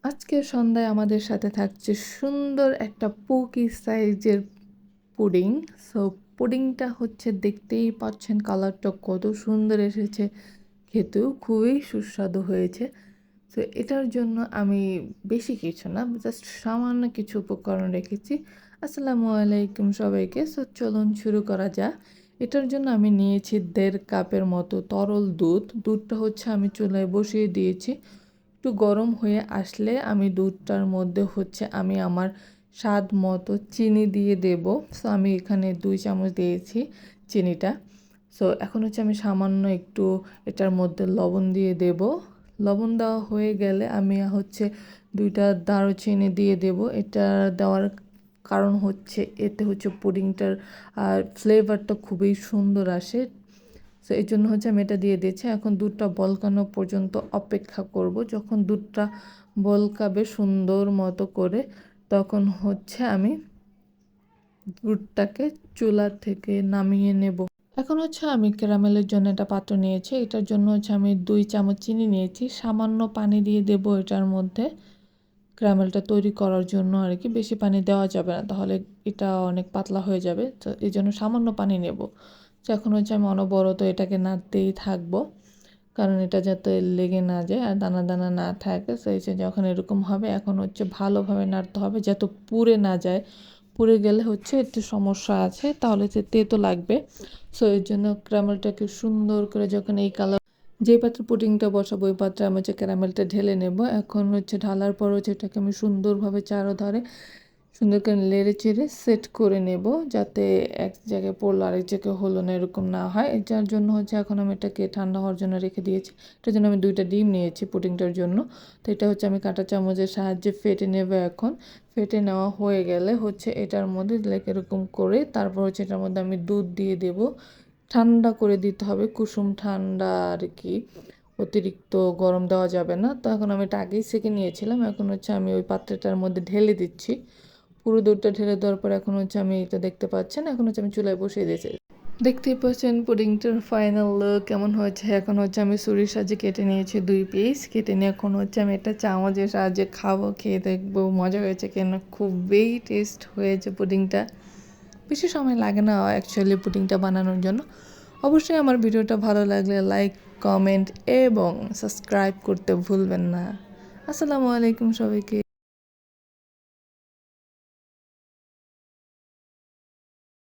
আজকে সন্ধ্যায় আমাদের সাথে থাকছে সুন্দর একটা পোকি সাইজের পুডিং। সো পুডিংটা হচ্ছে দেখতেই পাচ্ছেন কালারটা কত সুন্দর এসেছে, খেতেও খুবই সুস্বাদু হয়েছে। তো এটার জন্য আমি বেশি কিছু না, জাস্ট সামান্য কিছু উপকরণ রেখেছি। আসসালামু আলাইকুম সবাইকে। সো চলুন শুরু করা যাক। এটার জন্য আমি নিয়েছি 1.5 কাপের মতো তরল দুধ। দুধটা হচ্ছে আমি চুলায় বসিয়ে দিয়েছি। একটু গরম হয়ে আসলে আমি দুধটার মধ্যে হচ্ছে আমি আমার স্বাদ মতো চিনি দিয়ে দেব। সো আমি এখানে 2 চামচ দিয়েছি চিনিটা। সো এখন হচ্ছে আমি সামান্য একটু এটার মধ্যে লবণ দিয়ে দেব। লবণ দেওয়া হয়ে গেলে আমি হচ্ছে 2টা দারুচিনি দিয়ে দেব। এটা দেওয়ার কারণ হচ্ছে এতে হচ্ছে পুডিংটার ফ্লেভারটা খুবই সুন্দর আসে। সো এই জন্য হচ্ছে আমি এটা দিয়ে দিয়েছি। এখন দুধটা বলকানো পর্যন্ত অপেক্ষা করব। যখন দুধটা বলকাবে সুন্দর মতো করে, তখন হচ্ছে আমি দুধটাকে চুলা থেকে নামিয়ে নেব। এখন হচ্ছে আমি ক্যারামেলের জন্য একটা পাত্র নিয়েছি। এটার জন্য হচ্ছে আমি 2 চামচ চিনি নিয়েছি। সামান্য পানি দিয়ে দেব এটার মধ্যে, ক্যারামেলটা তৈরি করার জন্য আর কি। বেশি পানি দেওয়া যাবে না, তাহলে এটা অনেক পাতলা হয়ে যাবে। তো এই জন্য সামান্য পানি নেব। তো এখন হচ্ছে আমি অনবরত এটাকে নাড়তেই থাকবো, কারণ এটা যাতে লেগে না যায় আর দানা দানা না থাকে। সো এই যে যখন এরকম হবে, এখন হচ্ছে ভালোভাবে নাড়তে হবে যাতে পুড়ে না যায়। পুড়ে গেলে হচ্ছে একটু সমস্যা আছে, তাহলে তেতো লাগবে। সো এর জন্য ক্যারামেলটাকে সুন্দর করে যখন এই কালার, যে পাত্রে পুডিংটা বসাবো ওই পাত্রে আমি হচ্ছে ক্যারামেলটা ঢেলে নেব। এখন হচ্ছে ঢালার পর হচ্ছে এটাকে আমি সুন্দরভাবে চারোধারে সুন্দর করে নেড়ে চেড়ে সেট করে নেব, যাতে এক জায়গায় পড়লো আরেক জায়গায় হলো না, এরকম না হয়। যার জন্য হচ্ছে এখন আমি এটাকে ঠান্ডা হওয়ার জন্য রেখে দিয়েছি। এটার জন্য আমি 2টা ডিম নিয়েছি পুডিংটার জন্য। তো এটা হচ্ছে আমি কাঁটা চামচের সাহায্যে ফেটে নেব। এখন ফেটে নেওয়া হয়ে গেলে হচ্ছে এটার মধ্যে এরকম করে তারপর হচ্ছে এটার মধ্যে আমি দুধ দিয়ে দেব। ঠান্ডা করে দিতে হবে, কুসুম ঠান্ডা আর কি, অতিরিক্ত গরম দেওয়া যাবে না। তো এখন আমি এটা আগেই সেঁকে নিয়েছিলাম। এখন হচ্ছে আমি ওই পাত্রটার মধ্যে ঢেলে দিচ্ছি। পুরো দুধটা ঢেলে দেওয়ার পর এখন হচ্ছে আমি এটা দেখতে পাচ্ছেন, এখন হচ্ছে আমি চুলায় বসিয়ে দিয়েছি। দেখতেই পাচ্ছেন পুডিংটার ফাইনাল লুক কেমন হয়েছে। এখন হচ্ছে আমি ছুরির সাহায্যে কেটে নিয়েছি 2 পিস। কেটে নিয়ে এখন হচ্ছে আমি এটা চামচের সাহায্যে খাবো, খেয়ে দেখবো মজা হয়েছে কেন। খুবই টেস্ট হয়েছে পুডিংটা। বেশি সময় লাগে না অ্যাকচুয়ালি পুডিংটা বানানোর জন্য। অবশ্যই আমার ভিডিওটা ভালো লাগলে লাইক, কমেন্ট এবং সাবস্ক্রাইব করতে ভুলবেন না। আসসালামু আলাইকুম সবাইকে।